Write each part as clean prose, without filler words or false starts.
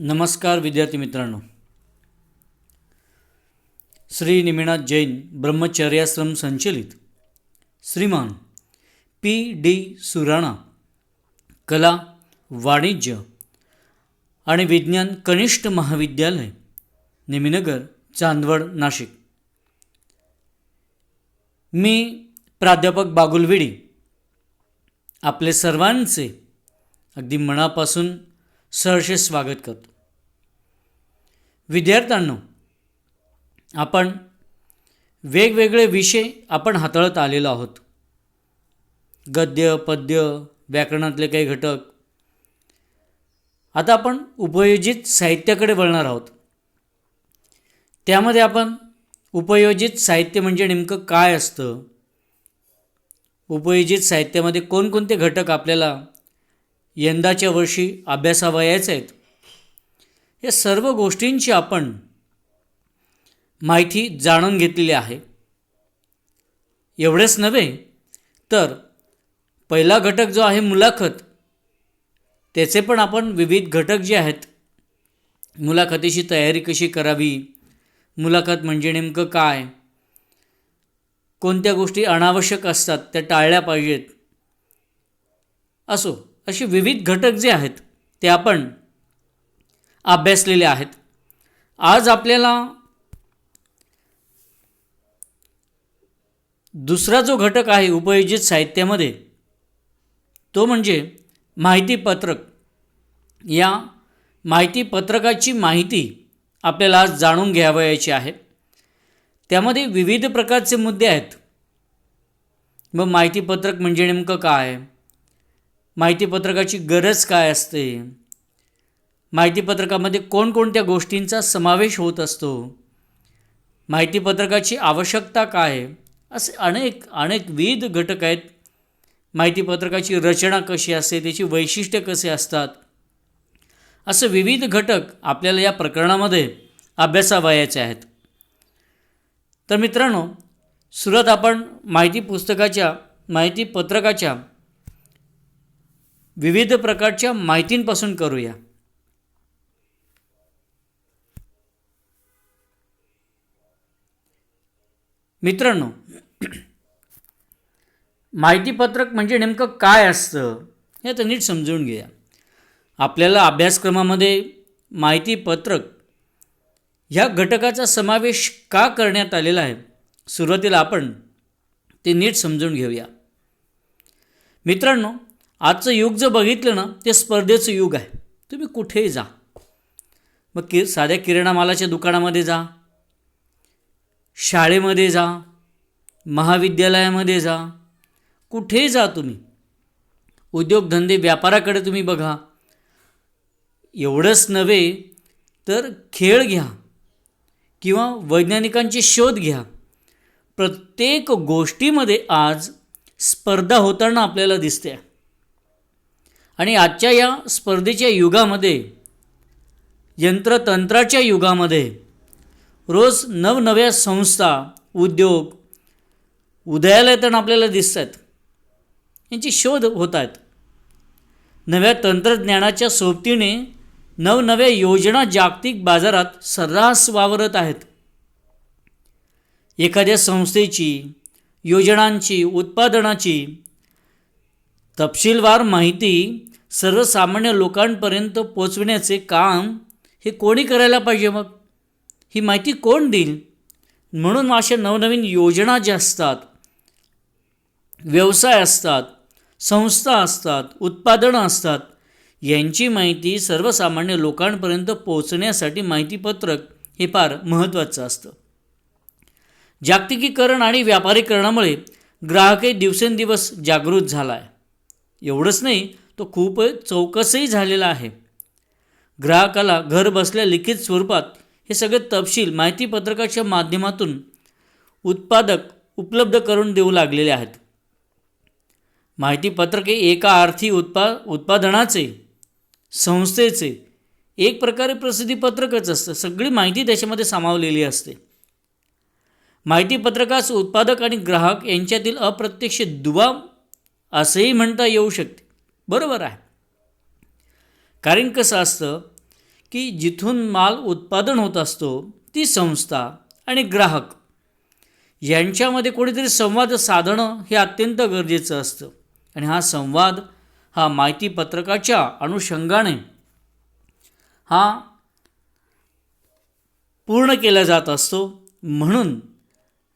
नमस्कार विद्यार्थी मित्रांनो. श्री निमिनाथ जैन ब्रह्मचर्याश्रम संचलित श्रीमान पी डी सुराणा कला वाणिज्य आणि विज्ञान कनिष्ठ महाविद्यालय नेमिनगर चांदवड नाशिक. मी प्राध्यापक बागुल विडी आपले सर्वांचे अगदी मनापासून सहर्ष स्वागत करतो. विद्यार्थ्यांनो, आपण वेगवेगळे विषय हाताळत आलेलो आहोत. गद्य, पद्य, व्याकरणातले काही घटक. आता आपण उपयोजित साहित्याकडे वळणार आहोत. त्यामध्ये आपण उपयोजित साहित्य म्हणजे नेमकं काय असतं, उपयोजित साहित्यामध्ये कोणकोणते घटक आपल्याला यंदाच्या वर्षी अभ्यासावयाचे आहेत, या सर्व गोष्टींची आपण माहिती जाणून घेतलेली आहे. एवढेच नव्हे तर पहिला घटक जो आहे मुलाखत, त्याचे पण आपण विविध घटक जे आहेत, मुलाखतीची तयारी कशी करावी, मुलाखत म्हणजे नेमकं काय, कोणत्या गोष्टी अनावश्यक असतात त्या टाळल्या पाहिजेत, असो असे विविध घटक जे आहेत ते आपण अभ्यासलेले आहेत. आज आपल्याला दुसरा जो घटक आहे उपयोजित साहित्यामध्ये, तो म्हणजे माहितीपत्रक. या माहितीपत्रकाची माहिती आपल्याला आज जाणून घ्यावयाची आहे. त्यामध्ये विविध प्रकारचे मुद्दे आहेत. मग माहितीपत्रक म्हणजे नेमकं काय, माहितीपत्रकाची गरज काय असते, माहितीपत्रकामध्ये कोणकोणत्या गोष्टींचा समावेश होत असतो, माहितीपत्रकाची आवश्यकता काय, असे अनेक विविध घटक आहेत. माहितीपत्रकाची रचना कशी असते, त्याची वैशिष्ट्ये कसे असतात, असे विविध घटक आपल्याला या प्रकरणामध्ये अभ्यासावयाचे आहेत. तर मित्रांनो, सुरुवात आपण माहितीपत्रकाच्या विविध प्रकारच्या माहितींपासून करूया. मित्रांनो, माहितीपत्रक म्हणजे नेमकं काय असतं हे तर नीट समजून घ्या. आपल्याला अभ्यासक्रमामध्ये माहितीपत्रक ह्या घटकाचा समावेश का करण्यात आलेला आहे, सुरुवातीला आपण ते नीट समजून घेऊया. मित्रांनो, आजचं युग जर बघितलं ना, ते स्पर्धेचं युग आहे. तुम्ही कुठेही जा, मग साध्या किराणा मालाच्या दुकानामध्ये जा, शाळेमध्ये जा, महाविद्यालयामध्ये जा, कुठेही जा तुम्ही, उद्योगधंदे व्यापाराकडे तुम्ही बघा. एवढंच नव्हे तर खेळ घ्या किंवा वैज्ञानिकांचे शोध घ्या, प्रत्येक गोष्टीमध्ये आज स्पर्धा होताना आपल्याला दिसते. आणि आजच्या या स्पर्धेच्या युगामध्ये, यंत्रतंत्राच्या युगामध्ये रोज नवनव्या संस्था, उद्योग उदयाला येताना आपल्याला दिसत आहेत. यांची शोध होत आहेत. नव्या तंत्रज्ञानाच्या सोबतीने नवनव्या योजना जागतिक बाजारात सर्रास वावरत आहेत. एखाद्या संस्थेची, योजनांची, उत्पादनाची तपशीलवार माहिती सर्वसामान्य लोकांपर्यंत पोचविण्याचे काम हे कोणी करायला पाहिजे? मग ही माहिती कोण देईल? म्हणून अशा नवनवीन योजना ज्या असतात, व्यवसाय असतात, संस्था असतात, उत्पादनं असतात, यांची माहिती सर्वसामान्य लोकांपर्यंत पोहोचण्यासाठी माहितीपत्रक हे फार महत्त्वाचं असतं. जागतिकीकरण आणि व्यापारीकरणामुळे ग्राहकही दिवसेंदिवस जागृत झाला आहे. एवढंच नाही, तो खूप चौकसही झालेला आहे. ग्राहकाला घर बसल्या लिखित स्वरूपात हे सगळे तपशील माहितीपत्रकाच्या माध्यमातून उत्पादक उपलब्ध करून देऊ लागलेले आहेत. माहितीपत्रक हे एका अर्थी उत्पादनाचे, संस्थेचे एक प्रकारे प्रसिद्धीपत्रकच असतं. सगळी माहिती त्याच्यामध्ये सामावलेली असते. माहितीपत्रकास उत्पादक आणि ग्राहक यांच्यातील अप्रत्यक्ष दुवा असेही म्हणता येऊ शकते. बरोबर आहे. कारण कसं असतं की जिथून माल उत्पादन होत असतो ती संस्था आणि ग्राहक यांच्यामध्ये कोणीतरी संवाद साधणं हे अत्यंत गरजेचं असतं. आणि हा संवाद हा माहिती पत्रकाच्या अनुषंगाने हा पूर्ण केला जात असतो. म्हणून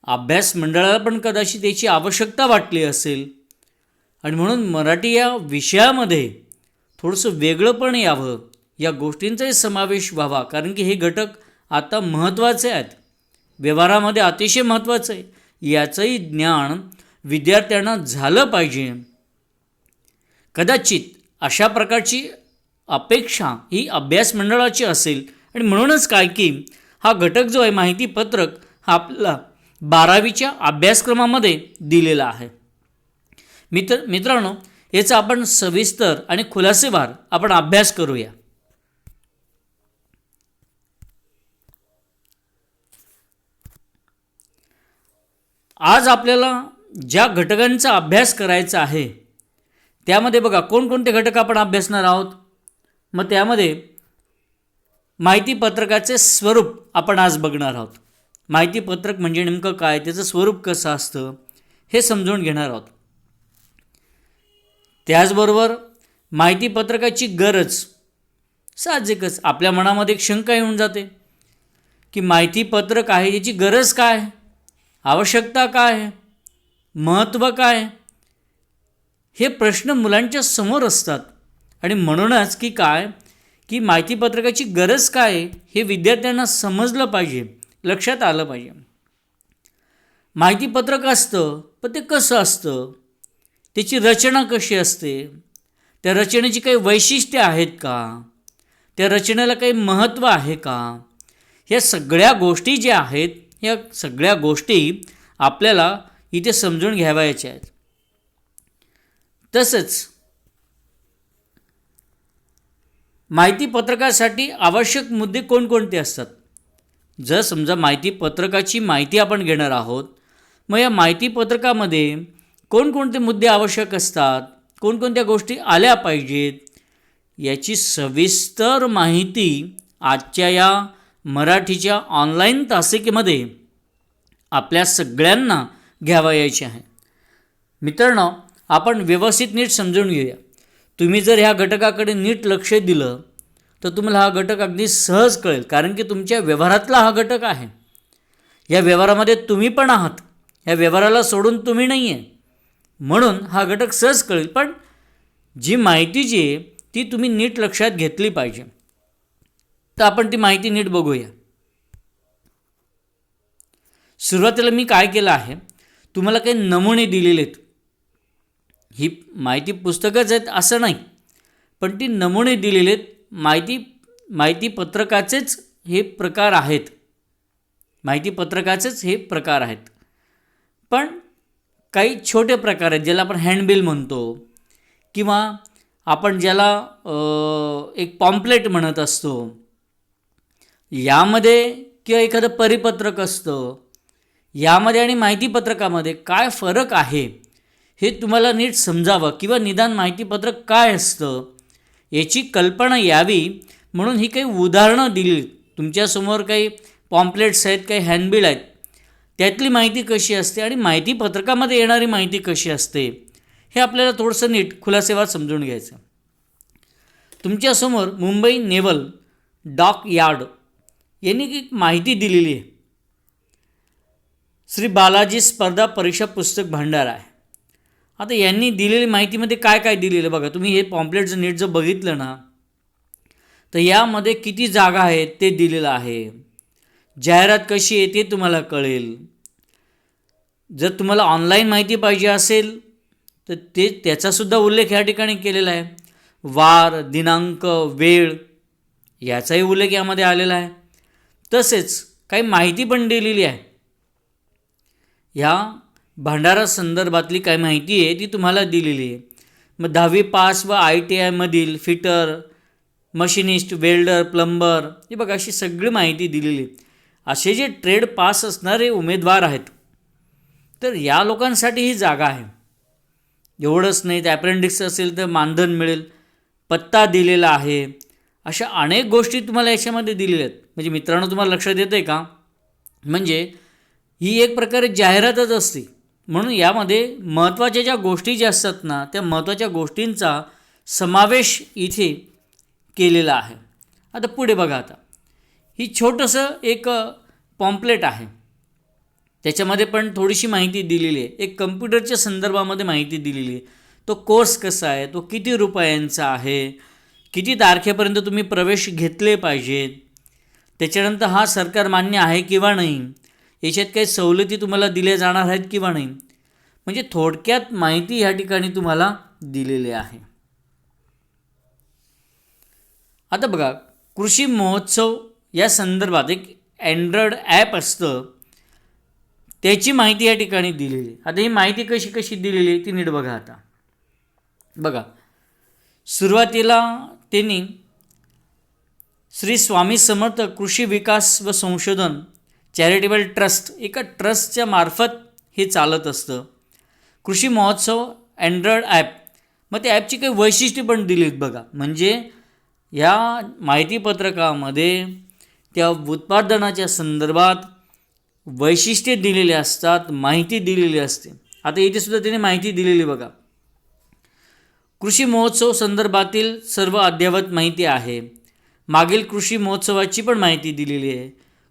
अभ्यास मंडळाला पण कदाचित त्याची आवश्यकता वाटली असेल आणि म्हणून मराठी या विषयामध्ये थोडंसं वेगळं पण यावं, या गोष्टींचाही समावेश व्हावा. कारण की हे घटक आता महत्त्वाचे आहेत, व्यवहारामध्ये अतिशय महत्त्वाचं आहे. याचंही ज्ञान विद्यार्थ्यांना झालं पाहिजे. कदाचित अशा प्रकारची अपेक्षा ही अभ्यास मंडळाची असेल आणि म्हणूनच काय की हा घटक जो आहे माहिती पत्रक हा आपला 12वीच्या अभ्यासक्रमामध्ये दिलेला आहे. मित्रांनो, याचा आपण सविस्तर आणि खुलासेवार आपण अभ्यास करूया. आज आपल्याला ज्या घटकांचा अभ्यास करायचा आहे त्यामध्ये बघा कोणकोणते घटक आपण अभ्यासणार आहोत. मग त्यामध्ये माहिती पत्रकाचे स्वरूप आपण आज बघणार आहोत. माहिती पत्रक म्हणजे नेमकं काय, त्याचं स्वरूप कसं असतं हे समजून घेणार आहोत. त्याचबरोबर माहिती पत्रकाची गरज, साहजिकच आपल्या मनामध्ये एक शंका येऊन जाते की माहिती पत्रक आहे याची गरज काय, आवश्यकता काय, महत्त्व काय, हे प्रश्न मुलांच्या समोर असतात. आणि म्हणूनच की काय की माहिती पत्रकाची गरज काय हे विद्यार्थ्यांना समजलं पाहिजे, लक्षात आलं पाहिजे. माहिती पत्रक असतं पण ते कसं असतं, त्याची रचना कशी असते, त्या रचनेची काही वैशिष्ट्ये आहेत का, त्या रचनेला काही महत्त्व आहे का, ह्या सगळ्या गोष्टी ज्या आहेत या सगळ्या गोष्टी आपल्याला इथे समजून घ्यावायच्या आहेत. तसंच माहिती पत्रकासाठी आवश्यक मुद्दे कोणकोणते असतात. जर समजा माहिती पत्रकाची माहिती आपण घेणार आहोत, मग या माहिती पत्रकामध्ये कोणकोणते मुद्दे आवश्यक असतात, कोणकोणत्या गोष्टी आल्या पाहिजेत, याची सविस्तर माहिती आजच्या या मराठीच्या ऑनलाईन तासिकेमध्ये आपल्या सगळ्यांना घ्यावयाची आहे. मित्रांनो, आपण व्यवस्थित नीट समजून घेऊया. तुम्ही जर ह्या घटकाकडे नीट लक्ष दिलं तर तुम्हाला हा घटक अगदी सहज कळेल. कारण की तुमच्या व्यवहारातला हा घटक आहे. या व्यवहारामध्ये तुम्ही पण आहात, या व्यवहाराला सोडून तुम्ही नाही आहे, म्हणून हा घटक सहज कळेल. पण जी माहिती जी आहे ती तुम्ही नीट लक्षात घेतली पाहिजे. तर आपण ती माहिती नीट बघूया. सुरुवातीला मी काय केलं आहे, तुम्हाला काही नमुने दिलेले आहेत. ही माहिती पुस्तकच आहेत असं नाही, पण ती नमुने दिलेले आहेत. माहिती पत्रकाचेच हे प्रकार आहेत, माहिती पत्रकाचेच हे प्रकार आहेत. पण काही छोटे प्रकार आहेत ज्याला आपण हँडबिल म्हणतो, किंवा आपण ज्याला एक पॉम्पलेट म्हणत असतो, यामध्ये किंवा एखादं परिपत्रक असतं, यामध्ये आणि माहिती पत्रकामध्ये काय फरक आहे हे तुम्हाला नीट समजावं, किंवा निदान माहितीपत्रक काय असतं याची कल्पना यावी म्हणून ही काही उदाहरणं दिली. तुमच्यासमोर काही पॉम्पलेट्स आहेत, काही हँडबिल आहेत, त्यातली माहिती कशी असते आणि माहितीपत्रकामध्ये येणारी माहिती कशी असते हे आपल्याला थोडंसं नीट खुलासेवार समजून घ्यायचं. तुमच्यासमोर मुंबई नेव्हल डॉक यार्ड यांनी एक माहिती दिलेली आहे. श्री बालाजी स्पर्धा परीक्षा पुस्तक भांडार आहे. आता यांनी दिलेली माहितीमध्ये काय काय दिलेलं बघा. तुम्ही हे पॉम्पलेट जर नीट जर बघितलं ना तर यामध्ये किती जागा आहेत ते दिलेलं आहे, जाहिरात कशी आहे ते तुम्हाला कळेल. जर तुम्हाला ऑनलाईन माहिती पाहिजे असेल तर त्याचासुद्धा उल्लेख या ठिकाणी केलेला आहे. वार, दिनांक, वेळ याचाही उल्लेख यामध्ये आलेला आहे. तसेच काही माहिती पण दिलेली आहे. ह्या भांडारा संदर्भातली काय माहिती आहे ती तुम्हाला दिलेली आहे. मग 10वी पास व ITIमधील फिटर, मशिनिस्ट, वेल्डर, प्लंबर हे बघा अशी सगळी माहिती दिलेली आहे. असे जे ट्रेड पास असणारे उमेदवार आहेत तर या लोकांसाठी ही जागा आहे. एवढंच नाही तर अप्रेंटिस असेल तर मानधन मिळेल, पत्ता दिलेला आहे, अशा अनेक गोष्टी तुम्हाला याच्यामध्ये दिलेल्या आहेत. म्हणजे मित्रांनो, तुम्हाला लक्षात येतं आहे का? म्हणजे ही एक प्रकारे जाहिरातच असते. म्हणून यामध्ये महत्त्वाच्या ज्या गोष्टी ज्या असतात ना, त्या महत्त्वाच्या गोष्टींचा समावेश इथे केलेला आहे. आता पुढे बघा. आता ही छोटंसं एक पॉम्पलेट आहे. त्याच्यामध्ये पण थोडीशी माहिती दिलेली आहे. एक कम्प्युटरच्या संदर्भामध्ये माहिती दिलेली आहे. तो कोर्स कसा आहे, तो किती रुपयांचा आहे, किती तारखेपर्यंत तुम्ही प्रवेश घेतले पाहिजेत, त्याच्यानंतर हा सरकार मान्य आहे किंवा नाही, याच्यात काही सवलती तुम्हाला दिल्या जाणार आहेत किंवा नाही, म्हणजे थोडक्यात माहिती ह्या ठिकाणी तुम्हाला दिलेली आहे. आता बघा, कृषी महोत्सव या संदर्भात एक अँड्रॉइड ॲप असतं, त्याची माहिती या ठिकाणी दिलेली आहे. आता ही माहिती कशी कशी दिलेली आहे ती नीट बघा. आता बघा, सुरुवातीला त्यांनी श्री स्वामी समर्थ कृषी विकास व संशोधन चॅरिटेबल ट्रस्ट, एका ट्रस्टच्या मार्फत हे चालत असतं. कृषी महोत्सव अँड्रॉइड ॲप, मग त्या ॲपची काही वैशिष्ट्ये पण दिली आहेत बघा. म्हणजे या माहितीपत्रकामध्ये त्या उत्पादनाच्या संदर्भात वैशिष्ट्ये दिलेली असतात, माहिती दिलेली असते. आता इथे सुद्धा त्याने माहिती दिलेली बघा. कृषी महोत्सव संदर्भातील सर्व अद्ययावत माहिती आहे. मागील कृषी महोत्सवाची पण माहिती दिलेली आहे.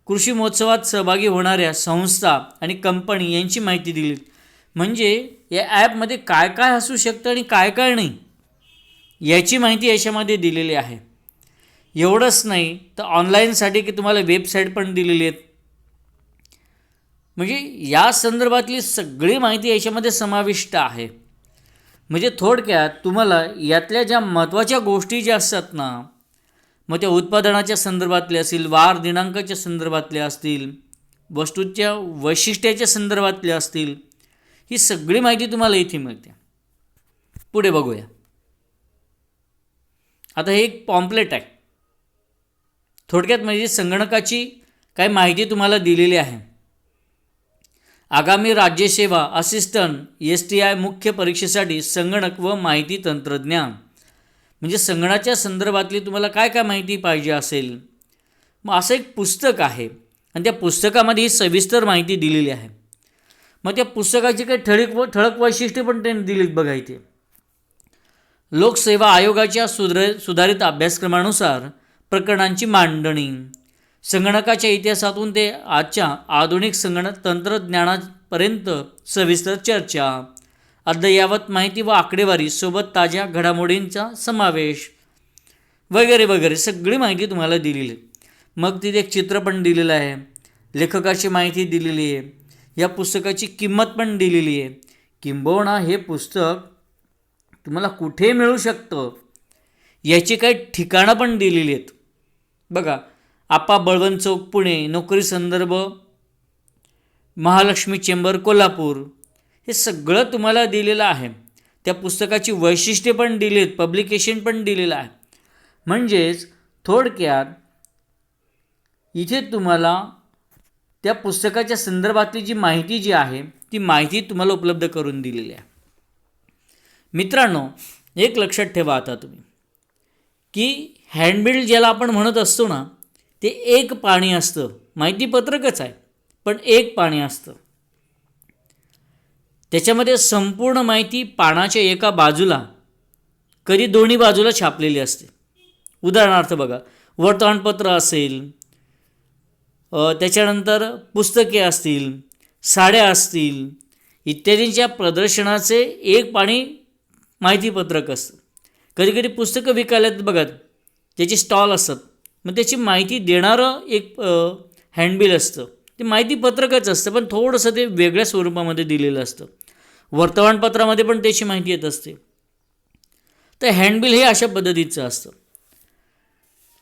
कृषी महोत्सवात सहभागी होणाऱ्या संस्था आणि कंपनी यांची माहिती दिली. म्हणजे या ॲपमध्ये काय काय असू शकतं आणि काय काय नाही याची माहिती याच्यामध्ये दिलेली आहे. एवढंच नाही तर ऑनलाईनसाठी की तुम्हाला वेबसाईट पण दिलेली आहेत. म्हणजे या संदर्भातली सगळी माहिती याच्यामध्ये समाविष्ट आहे. म्हणजे थोडक्यात तुम्हाला यातल्या ज्या महत्त्वाच्या गोष्टी ज्या असतात ना, मग त्या उत्पादनाच्या संदर्भातल्या असतील, वार दिनांकाच्या संदर्भातल्या असतील, वस्तूच्या वैशिष्ट्याच्या संदर्भातल्या असतील, ही सगळी माहिती तुम्हाला इथे मिळते. पुढे बघूया. आता हे एक पॉम्पलेट आहे. थोडक्यात म्हणजे संगणकाची काही माहिती तुम्हाला दिलेली आहे. आगामी राज्यसेवा असिस्टंट STI मुख्य परीक्षेसाठी संगणक व माहिती तंत्रज्ञान, म्हणजे संगणकाच्या संदर्भातली तुम्हाला काय काय माहिती पाहिजे असेल, मग असं एक पुस्तक आहे आणि त्या पुस्तकामध्ये ही सविस्तर माहिती दिलेली आहे. मग त्या पुस्तकाची काही ठळक वैशिष्ट्ये पण त्यांनी दिलीत बघा इथे. लोकसेवा आयोगाच्या सुधारित अभ्यासक्रमानुसार प्रकरणांची मांडणी, संगणकाच्या इतिहासातून ते आजच्या आधुनिक संगणक तंत्रज्ञानापर्यंत सविस्तर चर्चा, अद्ययावत माहिती व आकडेवारी सोबत ताज्या घडामोडींचा समावेश वगैरे वगैरे सगळी माहिती तुम्हाला दिलेली आहे. मग तिथे एक चित्र पण दिलेलं आहे, लेखकाची माहिती दिलेली आहे, या पुस्तकाची किंमत पण दिलेली आहे, किंबहुना हे पुस्तक तुम्हाला कुठे मिळू शकतं याची काही ठिकाणं पण दिलेली आहेत बघा. आपा बळवंत चौक पुणे, नोकरी संदर्भ महालक्ष्मी चेंबर कोल्हापूर, हे सगळं तुम्हाला दिलेलं आहे. त्या पुस्तकाची वैशिष्ट्ये पण दिली आहेत, पब्लिकेशन पण दिलेलं आहे. म्हणजेच थोडक्यात इथे तुम्हाला त्या पुस्तकाच्या संदर्भातली जी माहिती जी आहे ती माहिती तुम्हाला उपलब्ध करून दिलेली आहे. मित्रांनो, एक लक्षात ठेवा आता तुम्ही की हँडबिल्ड ज्याला आपण म्हणत असतो ना, ते एक पाणी असतं. माहितीपत्रकच आहे पण एक पाणी असतं. त्याच्यामध्ये संपूर्ण माहिती पानाच्या एका बाजूला, कधी दोन्ही बाजूला छापलेली असते. उदाहरणार्थ बघा, वर्तमानपत्र असेल, त्याच्यानंतर पुस्तके असतील, साड्या असतील इत्यादींच्या प्रदर्शनाचे एक पाणी माहितीपत्रक असतं. कधीकधी पुस्तकं विकायला बघा, त्याची स्टॉल असतात, मग त्याची माहिती देणारं एक हँडबिल असतं. ते माहितीपत्रकच असतं पण थोडंसं ते वेगळ्या स्वरूपामध्ये दिलेलं असतं. वर्तमानपत्रामध्ये पण त्याची माहिती येत असते. तर हँडबिल हे अशा पद्धतीचं असतं.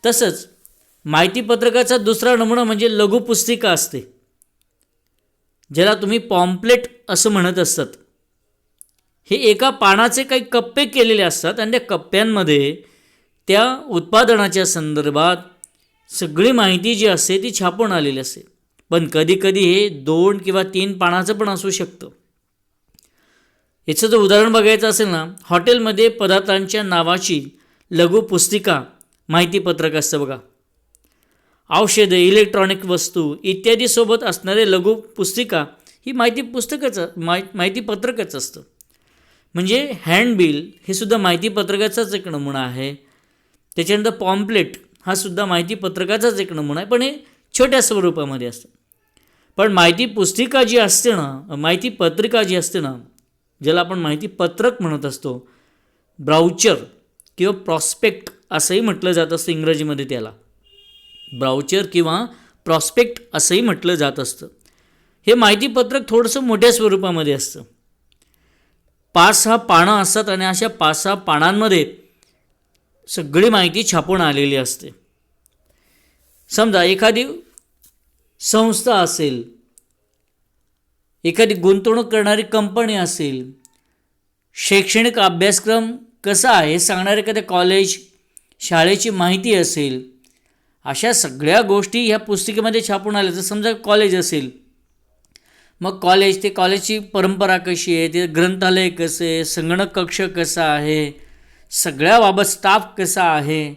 तसंच माहितीपत्रकाचा दुसरा नमुना म्हणजे लघुपुस्तिका असते, ज्याला तुम्ही पॉम्पलेट असं म्हणत असतात. हे एका पानाचे काही कप्पे केलेले असतात आणि त्या कप्प्यांमध्ये त्या उत्पादनाच्या संदर्भात सगळी माहिती जी असते ती छापून आलेली असते. पण कधीकधी हे 2 किंवा 3 पानाचं पण असू शकतं. याचं जर उदाहरण बघायचं असेल ना, हॉटेलमध्ये पदार्थांच्या नावाची लघुपुस्तिका माहितीपत्रक असतं बघा. औषधे, इलेक्ट्रॉनिक वस्तू इत्यादी सोबत असणारे लघु पुस्तिका ही माहितीपत्रकच असतं. म्हणजे हँडबिल हे सुद्धा माहितीपत्रकाचाच एक नमुना आहे. त्याच्यानंतर पॉम्पलेट हा सुद्धा माहितीपत्रकाचाच एक नमुना आहे, पण हे छोट्या स्वरूपामध्ये असतं. पण माहिती पुस्तिका जी असते ना, माहितीपत्रिका जी असते ना, ज्याला आपण माहितीपत्रक म्हणत असतो, ब्राउचर किंवा प्रॉस्पेक्ट असंही म्हटलं जात असतं इंग्रजीमध्ये. त्याला ब्राउचर किंवा प्रॉस्पेक्ट असंही म्हटलं जात असतं. हे माहितीपत्रक थोडंसं मोठ्या स्वरूपामध्ये असतं. 5-6 पानं असतात आणि अशा 5-6 पानांमध्ये सगळी माहिती छापून आलेली असते. समजा एखादी संस्था असेल, एखादी गुंतवणूक करणारी कंपनी असेल, शैक्षणिक अभ्यासक्रम कसा आहे हे सांगणारे एखादे कॉलेज, शाळेची माहिती असेल, अशा सगळ्या गोष्टी ह्या पुस्तिकेमध्ये छापून आल्या. तर समजा कॉलेज असेल, मग ते कॉलेजची परंपरा कशी आहे, ते ग्रंथालय कसं आहे, संगणक कक्ष कसा आहे, सगळ्याबाबत स्टाफ कसा आहे,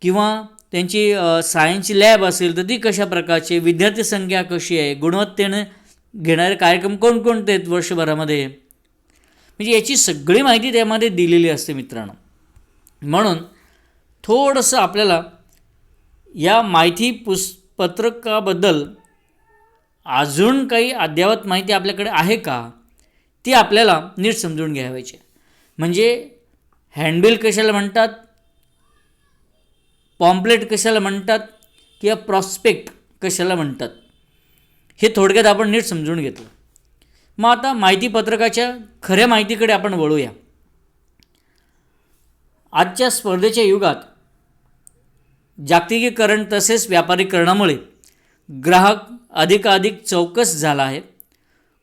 किंवा त्यांची सायन्सची लॅब असेल तर ती कशा प्रकारची, विद्यार्थी संख्या कशी आहे, गुणवत्तेने घेणारे कार्यक्रम कोणकोणते आहेत वर्षभरामध्ये, म्हणजे याची सगळी माहिती त्यामध्ये दिलेली असते मित्रांनो. म्हणून थोडंसं आपल्याला या पत्रकाबद्दल अजून काही अद्ययावत माहिती आपल्याकडे आहे का, ती आपल्याला नीट समजून घ्यावायची. म्हणजे हँडबिल कशाला म्हणतात, पॉम्पलेट कशाला म्हणतात, किंवा प्रॉस्पेक्ट कशाला म्हणतात, हे थोडक्यात आपण नीट समजून घेतलं. मग आता माहितीपत्रकाच्या खऱ्या माहितीकडे आपण वळूया. आजच्या स्पर्धेच्या युगात जागतिकीकरण तसेच व्यापारीकरणामुळे ग्राहक अधिकाधिक चौकस झाला आहे.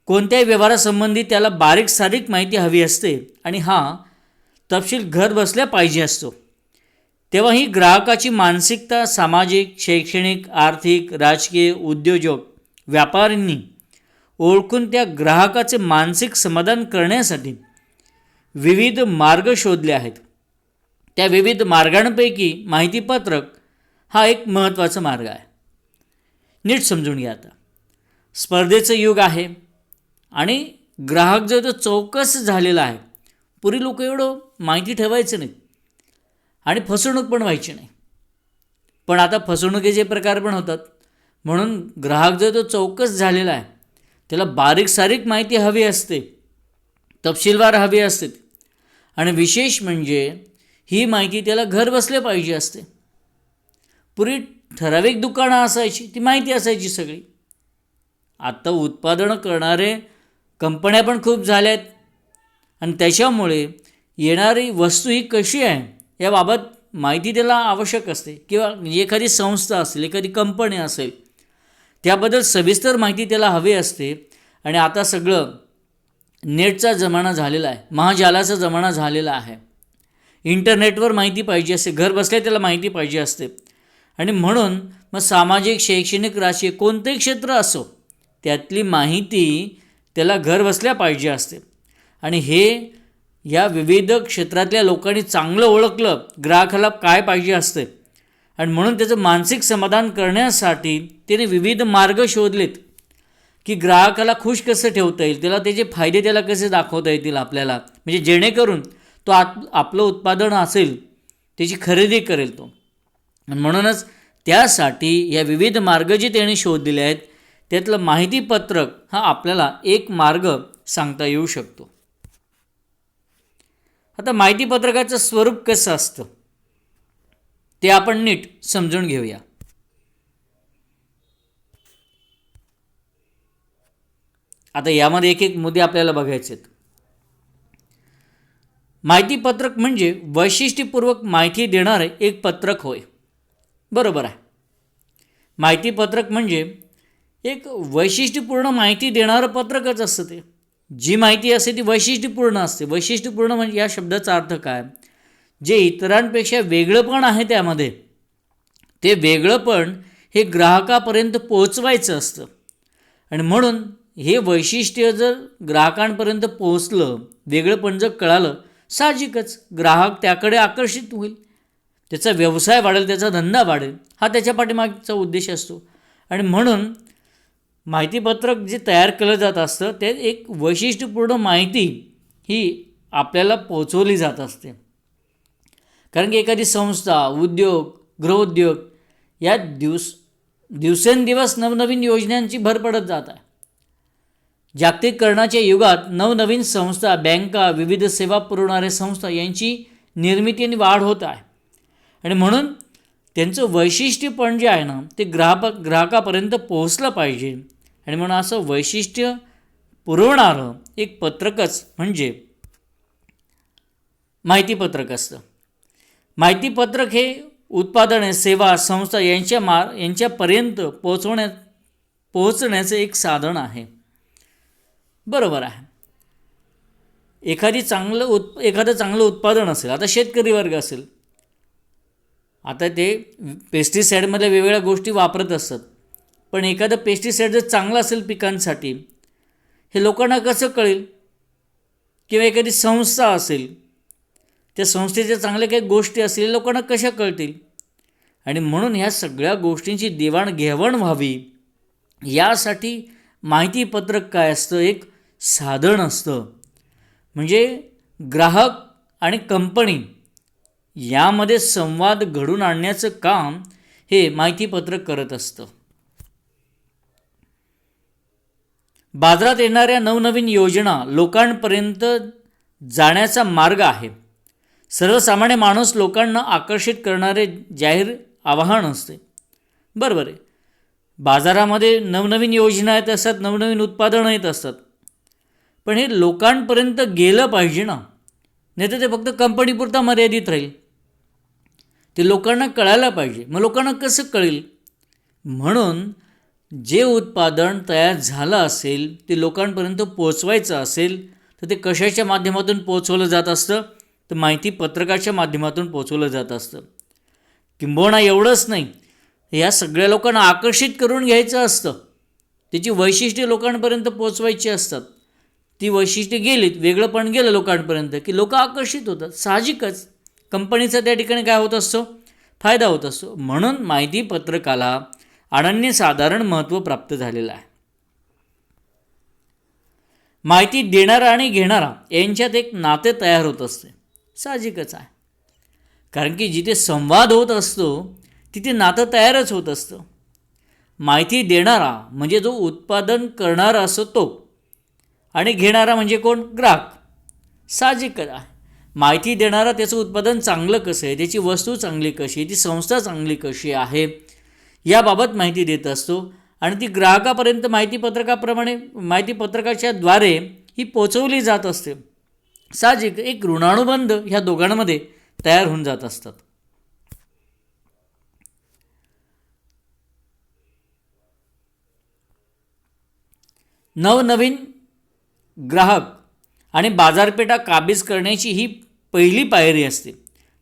कोणत्याही व्यवहारासंबंधी त्याला बारीक सारीक माहिती हवी असते आणि हा तपशील घर बसल्या पाहिजे असतो. तेव्हा ही ग्राहकाची मानसिकता सामाजिक, शैक्षणिक, आर्थिक, राजकीय, उद्योजक, व्यापाऱ्यांनी ओळखून त्या ग्राहकाचे मानसिक समाधान करण्यासाठी विविध मार्ग शोधले आहेत. त्या विविध मार्गांपैकी माहितीपत्रक हा एक महत्त्वाचा मार्ग आहे. नीट समजून घ्या. आता स्पर्धेचं युग आहे आणि ग्राहक जो तो चौकस झालेला आहे. पूर्वी लोक एवढं माहिती ठेवायचं नाही आणि फसवणूक पण व्हायची नाही, पण आता फसवणुकीचे प्रकार पण होतात. म्हणून ग्राहक जो तो चौकस झालेला आहे त्याला बारीक सारीक माहिती हवी असते, तपशीलवार हवी असते, आणि विशेष म्हणजे ही माहिती त्याला घर बसल्या पाहिजे असते. पूर्वी ठराविक दुकानं असायची, ती माहिती असायची सगळी. आता उत्पादनं करणारे कंपन्या पण खूप झाल्यात आणि त्याच्यामुळे येणारी वस्तू ही कशी आहे याबाबत माहिती त्याला आवश्यक असते. किंवा एखादी संस्था असेल, एखादी कंपनी असेल, त्याबद्दल सविस्तर माहिती त्याला हवी असते. आणि आता सगळं नेटचा जमाना झालेला आहे, महाजालाचा जमाना झालेला आहे. इंटरनेटवर माहिती पाहिजे असते, घर बसल्या त्याला माहिती पाहिजे असते. आणि म्हणून मग सामाजिक, शैक्षणिक, राजकीय कोणतेही क्षेत्र असो त्यातली माहिती त्याला घर बसल्या पाहिजे असते. आणि हे या विविध क्षेत्रातल्या लोकांनी चांगलं ओळखलं ग्राहकाला काय पाहिजे असते, आणि म्हणून त्याचं मानसिक समाधान करण्यासाठी त्याने विविध मार्ग शोधलेत की ग्राहकाला खुश कसं ठेवता येईल, त्याला त्याचे फायदे त्याला कसे दाखवता येतील आपल्याला, म्हणजे जेणेकरून तो आपलं उत्पादन असेल त्याची खरेदी करेल तो. आणि म्हणूनच त्यासाठी या विविध मार्ग जे त्याने शोधलेले आहेत त्यातलं माहितीपत्रक हा आपल्याला एक मार्ग सांगता येऊ शकतो. आता माहितीपत्रकाचं स्वरूप कसं असतं ते आपण नीट समजून घेऊया. आता यामध्ये एक एक मुद्दे आपल्याला बघायचे आहेत. माहितीपत्रक म्हणजे वैशिष्ट्यपूर्वक माहिती देणारे एक पत्रक होय. बरोबर आहे. माहितीपत्रक म्हणजे एक वैशिष्ट्यपूर्ण माहिती देणारं पत्रकच असतं. ते जी माहिती असते ती वैशिष्ट्यपूर्ण असते. वैशिष्ट्यपूर्ण म्हणजे या शब्दाचा अर्थ काय, जे इतरांपेक्षा वेगळंपण आहे त्यामध्ये ते वेगळंपण हे ग्राहकापर्यंत पोहोचवायचं असतं. आणि म्हणून हे वैशिष्ट्य जर ग्राहकांपर्यंत पोहोचलं, वेगळंपण जर कळालं, साहजिकच ग्राहक त्याकडे आकर्षित होईल. त्याचा व्यवसाय वाढेल, त्याचा धंदा वाढेल, हा त्याच्या पाठीमागचा उद्देश असतो. आणि म्हणून माहितीपत्रक जे तयार केलं जात असतं ते एक वैशिष्ट्यपूर्ण माहिती ही आपल्याला पोचवली जात असते. कारण की एखादी संस्था, उद्योग, गृहउद्योग या दिवसेंदिवस नवनवीन योजनांची भर पडत जात आहे. जागतिकीकरणाच्या युगात नवनवीन संस्था, बँका, विविध सेवा पुरवणाऱ्या संस्था यांची निर्मिती आणि वाढ होत आहे. आणि म्हणून त्यांचं वैशिष्ट्यपण जे आहे ना ते ग्राहकापर्यंत पोहोचलं पाहिजे. आणि म्हणून असं वैशिष्ट्य पुरवणारं एक पत्रकच म्हणजे माहितीपत्रक असतं. माहितीपत्रक हे उत्पादने, सेवा, संस्था यांच्यापर्यंत पोहोचण्याचं एक साधन आहे. बरोबर आहे. एखादं चांगलं उत्पादन असेल, आता शेतकरी वर्ग असेल, आता ते पेस्टिसाईडमध्ये वेगवेगळ्या गोष्टी वापरत असतात, पण एखादं पेस्टिसाईड जर चांगलं असेल पिकांसाठी हे लोकांना कसं कळेल? किंवा एखादी संस्था असेल, त्या संस्थेच्या चांगल्या काही गोष्टी असतील लोकांना कशा कळतील? आणि म्हणून ह्या सगळ्या गोष्टींची देवाणघेवाण व्हावी यासाठी माहितीपत्रक काय असतं? एक साधन असतं. म्हणजे ग्राहक आणि कंपनी यामध्ये संवाद घडून आणण्याचं काम हे माहितीपत्रक करत असतं. बाजारात येणाऱ्या नवनवीन योजना लोकांपर्यंत जाण्याचा मार्ग आहे. सर्वसामान्य माणूस लोकांना आकर्षित करणारे जाहीर आवाहन असते. बरोबर आहे. बाजारामध्ये नवनवीन योजना येत असतात, नवनवीन उत्पादनं येत असतात, पण हे लोकांपर्यंत गेलं पाहिजे ना, नाही तर ते फक्त कंपनीपुरता मर्यादित राहील. ते लोकांना कळायला पाहिजे. मग लोकांना कसं कळेल? म्हणून जे उत्पादन तयार झालं असेल ते लोकांपर्यंत पोचवायचं असेल तर ते कशाच्या माध्यमातून पोचवलं जात असतं? तर माहितीपत्रकाच्या माध्यमातून पोचवलं जात असतं. किंबहुना एवढंच नाही, या सगळ्या लोकांना आकर्षित करून घ्यायचं असतं. त्याची वैशिष्ट्ये लोकांपर्यंत पोचवायची असतात. ती वैशिष्ट्ये गेलीत, वेगळं पण गेलं लोकांपर्यंत की लोक आकर्षित होतात. साहजिकच कंपनीचा त्या ठिकाणी काय होत असतो? फायदा होत असतो. म्हणून माहितीपत्रकाला अनन्यसाधारण महत्त्व प्राप्त झालेलं आहे. माहिती देणारा आणि घेणारा यांच्यात एक नाते तयार होत असते. साहजिकच आहे. कारण की जिथे संवाद होत असतो तिथे नातं तयारच होत असतं. माहिती देणारा म्हणजे जो उत्पादन करणारा असतो तो, आणि घेणारा म्हणजे कोण? ग्राहक. साहजिकच आहे. माहिती देणारा त्याचं उत्पादन चांगलं कसं आहे, त्याची वस्तू चांगली कशी आहे, ती संस्था चांगली कशी आहे याबाबत माहिती देत असतो. आणि ती ग्राहकापर्यंत माहितीपत्रकाच्या द्वारे ही पोचवली जात असते. साहजिक एक ऋणानुबंध ह्या दोघांमध्ये तयार होऊन जात असतात. नवनवीन ग्राहक आणि बाजारपेठा काबीज करण्याची ही पहिली पायरी असते.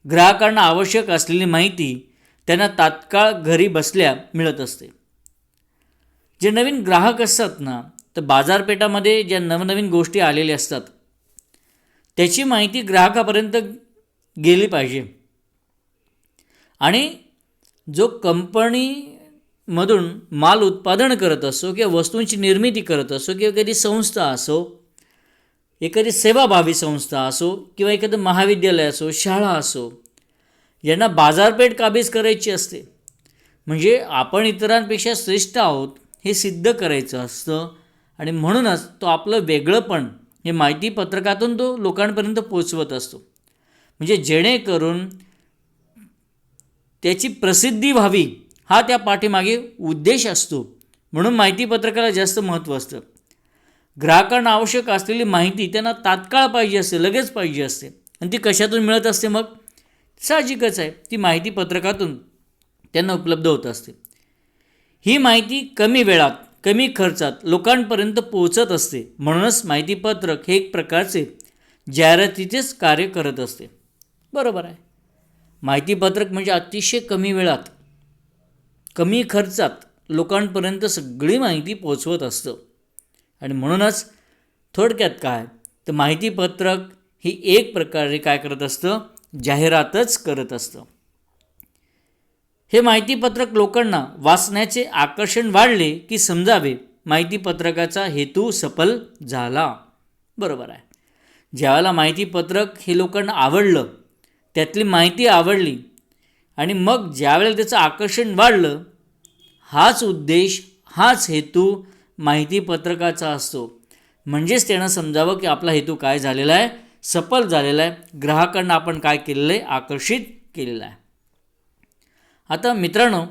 ग्राहकांना आवश्यक असलेली माहिती त्यांना तात्काळ घरी बसल्या मिळत असते. जे नवीन ग्राहक असतात ना, तर बाजारपेठामध्ये ज्या नवनवीन गोष्टी आलेल्या असतात त्याची माहिती ग्राहकापर्यंत गेली पाहिजे. आणि जो कंपनीमधून माल उत्पादन करत असो किंवा वस्तूंची निर्मिती करत असो किंवा एखादी संस्था असो, एखादी सेवाभावी संस्था असो किंवा एखादं महाविद्यालय असो, शाळा असो, यांना बाजारपेठ काबीज करायची असते. म्हणजे आपण इतरांपेक्षा श्रेष्ठ आहोत हे सिद्ध करायचं असतं. आणि म्हणूनच तो आपलं वेगळंपण हे माहितीपत्रकातून तो लोकांपर्यंत पोचवत असतो. म्हणजे जेणेकरून त्याची प्रसिद्धी व्हावी हा त्या पाठीमागे उद्देश असतो. म्हणून माहितीपत्रकाला जास्त महत्त्व असतं. ग्राहकांना आवश्यक असलेली माहिती त्यांना तात्काळ पाहिजे असते, लगेच पाहिजे असते. आणि ती कशातून मिळत असते? मग साहजिकच आहे, ती माहितीपत्रकातून त्यांना उपलब्ध होत असते. ही माहिती कमी वेळात, कमी खर्चात लोकांपर्यंत पोहोचत असते. म्हणूनच माहितीपत्रक हे एक प्रकारचे जाहिरातीचेच कार्य करत असते. बरोबर आहे. माहितीपत्रक म्हणजे अतिशय कमी वेळात, कमी खर्चात लोकांपर्यंत सगळी माहिती पोचवत असतं. आणि म्हणूनच थोडक्यात काय, तर माहितीपत्रक ही एक प्रकारे काय करत असतं? जाहिरातच करत असतं. हे माहितीपत्रक लोकांना वाचण्याचे आकर्षण वाढले की समजावे माहितीपत्रकाचा हेतू सफल झाला. बरोबर आहे. ज्यावेळेला माहितीपत्रक हे लोकांना आवडलं, त्यातली माहिती आवडली आणि मग ज्यावेळेला त्याचं आकर्षण वाढलं, हाच उद्देश, हाच हेतू माहितीपत्रकाचा असतो. म्हणजेच त्यानं समजावं की आपला हेतू काय झालेला आहे, सफल झालेला आहे. ग्राहकांना आपण काय केलेलं आहे, आकर्षित केलेलं आहे. आता मित्रांनो,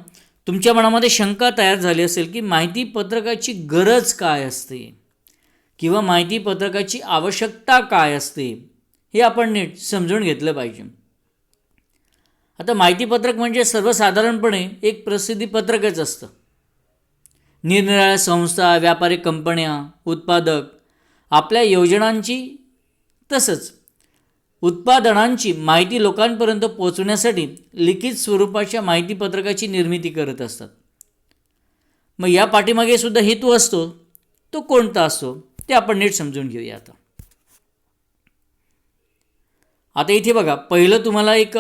तुमच्या मनामध्ये शंका तयार झाली असेल की माहितीपत्रकाची गरज काय असते किंवा माहितीपत्रकाची आवश्यकता काय असते, हे आपण नीट समजून घेतलं पाहिजे. आता माहितीपत्रक म्हणजे सर्वसाधारणपणे एक प्रसिद्धीपत्रकच असतं. निरनिराळ्या संस्था, व्यापारी कंपन्या, उत्पादक आपल्या योजनांची तसंच उत्पादनांची माहिती लोकांपर्यंत पोहोचवण्यासाठी लिखित स्वरूपाच्या माहितीपत्रकाची निर्मिती करत असतात. मग या पाठीमागे सुद्धा हेतू असतो. तो कोणता असतो ते आपण नीट समजून घेऊया. आता इथे बघा, पहिलं तुम्हाला एक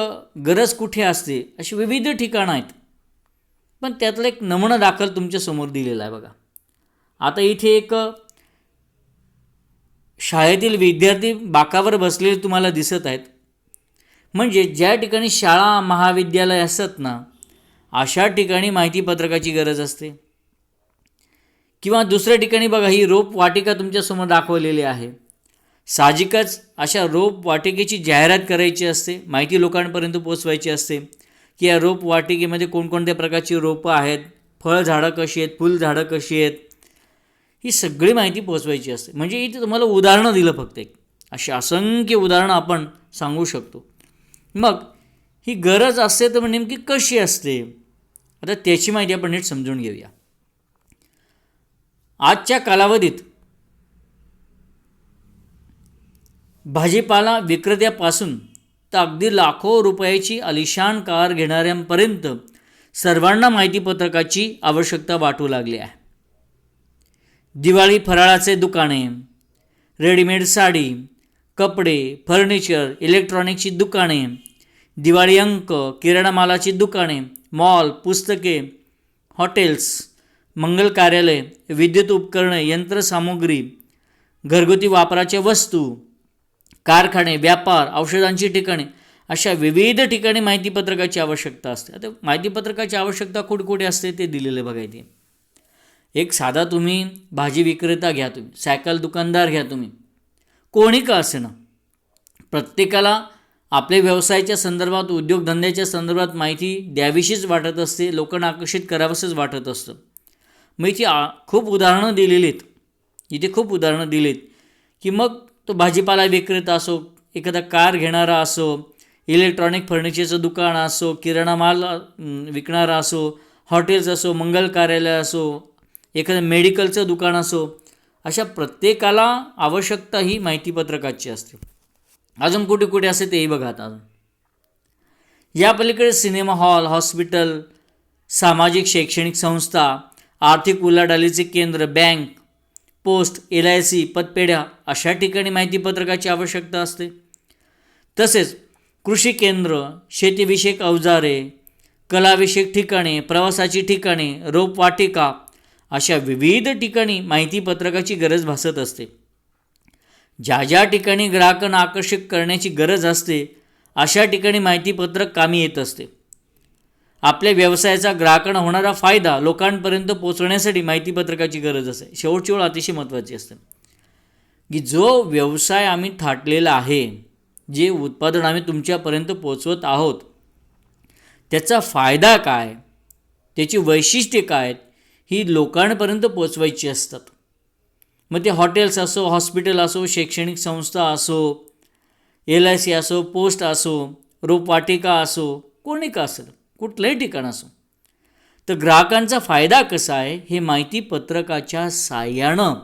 गरज कुठे असते, अशी विविध ठिकाणं आहेत, पण त्यातला एक नमुना दाखल तुमच्यासमोर दिलेला आहे. बघा, आता इथे एक शाळेतील विद्यार्थी बाकावर बसलेले तुम्हाला दिसत आहेत. म्हणजे ज्या ठिकाणी शाळा महाविद्यालय असतात ना, अशा ठिकाणी माहितीपत्रकाची गरज असते. किंवा दुसऱ्या ठिकाणी बघा, ही रोपवाटिका तुमच्यासमोर दाखवलेली आहे. साहजिकच अशा रोपवाटिकेची जाहिरात करायची असते, माहिती लोकांपर्यंत पोचवायची असते की या रोपवाटिकेमध्ये कोणकोणत्या प्रकारची रोपं आहेत, फळझाडं कशी आहेत, फुलझाडं कशी आहेत, ही सगळी माहिती पोचवायची असते. म्हणजे इथे तुम्हाला उदाहरणं दिलं फक्त एक, अशी असंख्य उदाहरणं आपण सांगू शकतो. मग ही गरज असते तर नेमकी कशी असते, आता त्याची माहिती आपण नीट समजून घेऊया. आजच्या कालावधीत भाजीपाला विक्रेत्यापासून तर अगदी लाखो रुपयाची आलिशान कार घेणाऱ्यांपर्यंत सर्वांना माहितीपत्रकाची आवश्यकता वाटू लागली आहे. दिवाळी फराळाचे दुकाने, रेडीमेड साडी, कपडे, फर्निचर, इलेक्ट्रॉनिकची दुकाने, दिवाळी अंक, किराणा मालाची दुकाने, मॉल, पुस्तके, हॉटेल्स, मंगल कार्यालय, विद्युत उपकरणे, यंत्रसामुग्री, घरगुती वापराच्या वस्तू, कारखाने, व्यापार, औषधांची ठिकाणे, अशा विविध ठिकाणी माहितीपत्रकाची आवश्यकता असते. आता माहितीपत्रकाची आवश्यकता कुठे असते ते दिलेले बघायचे. एक साधा तुम्ही भाजी विक्रेता घ्या, तुम्ही सायकल दुकानदार घ्या, तुम्ही कोणी का असे ना, प्रत्येकाला आपल्या व्यवसायाच्या संदर्भात, उद्योगधंद्याच्या संदर्भात माहिती द्यावीशीच वाटत असते, लोकांना आकर्षित करावंसंच वाटत असतं. मग इथे खूप उदाहरणं दिलेली आहेत, इथे खूप उदाहरणं दिलीत की मग तो भाजीपाला विक्रेता असो, एखादा कार घेणारा असो, इलेक्ट्रॉनिक फर्निचरचं दुकान असो, किराणा माल विकणारा असो, हॉटेल्स असो, मंगल कार्यालय असो, एखादं मेडिकलचं दुकान असो, अशा प्रत्येकाला आवश्यकता ही माहितीपत्रकाची असते. अजून कुठे कुठे असते तेही बघा. आता या पलीकडे सिनेमा हॉल, हॉस्पिटल, सामाजिक शैक्षणिक संस्था, आर्थिक उलाढालीचे केंद्र, बँक, पोस्ट, LIC, पतपेढ्या, अशा ठिकाणी माहितीपत्रकाची आवश्यकता असते. तसेच कृषी केंद्र, शेतीविषयक अवजारे, कलाविषयक ठिकाणे, प्रवासाची ठिकाणे, रोपवाटिका, अशा विविध ठिकाणी माहितीपत्रकाची गरज भासत असते. ज्या ज्या ठिकाणी ग्राहकांना आकर्षित करण्याची गरज असते अशा ठिकाणी माहितीपत्रक कामी येत असते. आपल्या व्यवसायाचा ग्राहकांना होणारा फायदा लोकांपर्यंत पोहोचवण्यासाठी माहितीपत्रकाची गरज असते. शेवटची वेळ अतिशय महत्त्वाची असते की जो व्यवसाय आम्ही थाटलेला आहे, जे उत्पादन आम्ही तुमच्यापर्यंत पोहोचवत आहोत, त्याचा फायदा काय, त्याची वैशिष्ट्ये काय, ही लोकांपर्यंत पोचवायची असतात. मग ते हॉटेल्स असो, हॉस्पिटल असो, शैक्षणिक संस्था असो, LIC असो, पोस्ट असो, रोपवाटिका असो, कोणी का असेल, कुठलंही ठिकाण असो, तर ग्राहकांचा फायदा कसा आहे हे माहितीपत्रकाच्या साहाय्यानं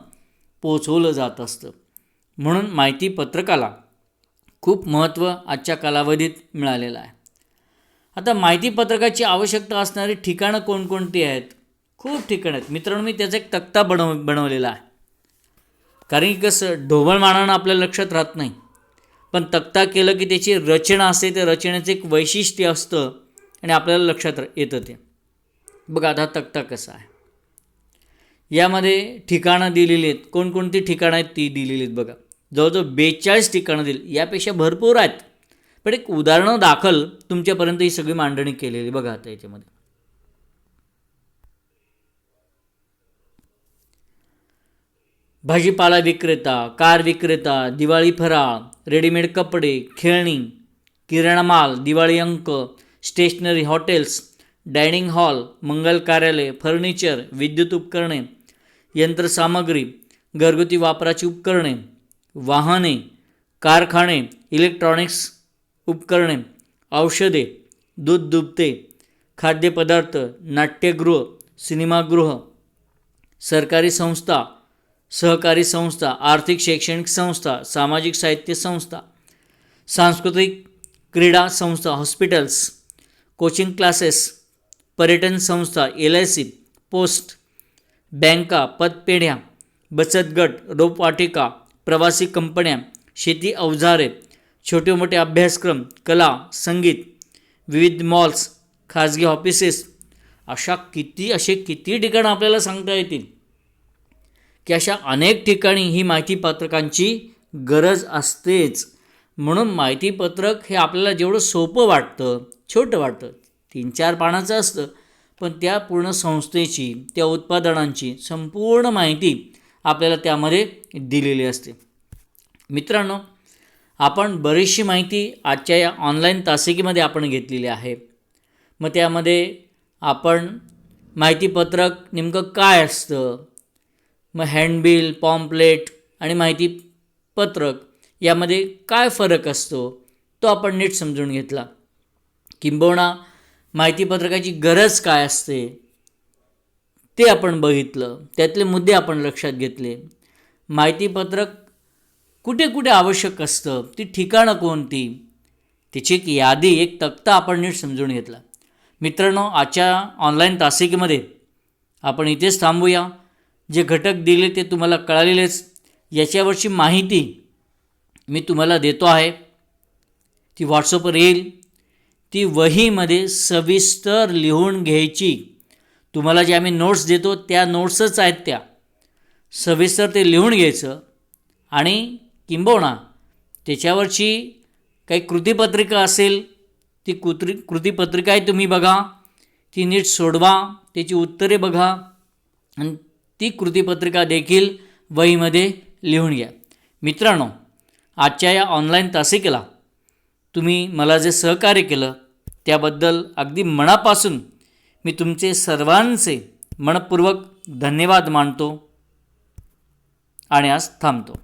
पोचवलं जात असतं. म्हणून माहितीपत्रकाला खूप महत्त्व आजच्या कालावधीत मिळालेलं आहे. आता माहितीपत्रकाची आवश्यकता असणारी ठिकाणं कोणकोणती आहेत? खूप ठिकाणं आहेत मित्रांनो. मी त्याचा एक तक्ता बनवलेला आहे, कारण की कसं ढोबळमानानं आपल्या लक्षात राहत नाही, पण तक्ता केलं की त्याची रचना असते, त्या रचनेचं एक वैशिष्ट्य असतं आणि आपल्याला लक्षात येतं ते. बघा आता तक्ता कसा आहे. यामध्ये ठिकाणं दिलेली आहेत. कोणकोणती ठिकाणं आहेत ती दिलेली आहेत बघा. जवळजवळ 42 ठिकाणं दिली, यापेक्षा भरपूर आहेत, पण एक उदाहरणं दाखल तुमच्यापर्यंत ही सगळी मांडणी केलेली. बघा आता याच्यामध्ये भाजीपाला विक्रेता, कार विक्रेता, दिवाळी फराळ, रेडीमेड कपडे, खेळणी, किराणा माल, दिवाळी अंक, स्टेशनरी, हॉटेल्स, डायनिंग हॉल, मंगल कार्यालय, फर्निचर, विद्युत उपकरणे, यंत्रसामग्री, घरगुती वापराची उपकरणे, वाहने, कारखाने, इलेक्ट्रॉनिक्स उपकरणे, औषधे, दूध दुभते, खाद्यपदार्थ, नाट्यगृह, सिनेमागृह, सरकारी संस्था, सहकारी संस्था, आर्थिक शैक्षणिक संस्था, सामाजिक साहित्य संस्था, सांस्कृतिक क्रीडा संस्था, हॉस्पिटल्स, कोचिंग क्लासेस, पर्यटन संस्था, LIC, पोस्ट, बँका, पतपेढ्या, बचत गट, रोपवाटिका, प्रवासी कंपन्या, शेती अवजारे, छोटे मोठे अभ्यासक्रम, कला, संगीत, विविध मॉल्स, खाजगी ऑफिसेस, असे किती ठिकाणं आपल्याला सांगता येतील की अशा अनेक ठिकाणी ही माहितीपत्रकांची गरज असतेच. म्हणून माहितीपत्रक हे आपल्याला जेवढं सोपं वाटतं, छोटं वाटतं, 3-4 पानाचं असतं, पण त्या पूर्ण संस्थेची, त्या उत्पादनांची संपूर्ण माहिती आपल्याला त्यामध्ये दिलेली असते. मित्रांनो, आपण बरीचशी माहिती आजच्या या ऑनलाईन तासिकेमध्ये आपण घेतलेली आहे. मग त्यामध्ये आपण माहितीपत्रक नेमकं काय असतं, मग हँडबिल, पॉम्पलेट आणि माहितीपत्रक यामध्ये काय फरक असतो तो आपण नीट समजून घेतला. किंबहुना माहितीपत्रकाची गरज काय असते ते आपण बघितलं, त्यातले मुद्दे आपण लक्षात घेतले. माहितीपत्रक कुठे कुठे आवश्यक असतं, ती ठिकाणं कोणती, त्याची एक यादी, एक तक्ता आपण नीट समजून घेतला. मित्रांनो, आजच्या ऑनलाईन तासिकेमध्ये आपण इथेच थांबूया. जे घटक दिले ते तुम्हाला कळालेलेच. याच्यावरची माहिती मी तुम्हाला देतो आहे, ती व्हॉट्सअपवर येईल. ती वहीमध्ये सविस्तर लिहून घ्यायची. तुम्हाला जे आम्ही नोट्स देतो त्या नोट्सच आहेत, त्या सविस्तर ते लिहून घ्यायचं. आणि किंबहुना त्याच्यावरची काही कृतीपत्रिका असेल, ती कृतीपत्रिकाही तुम्ही बघा, ती नीट सोडवा, त्याची उत्तरे बघा आणि ती कृतीपत्रिका देखील वहीमध्ये लिहून घ्या. मित्रांनो, आजच्या या ऑनलाईन तासिकेला तुम्ही मला जे सहकार्य केलं त्याबद्दल अगदी मनापासून मी तुमचे सर्वांचे मनपूर्वक धन्यवाद मानतो आणि आज थांबतो.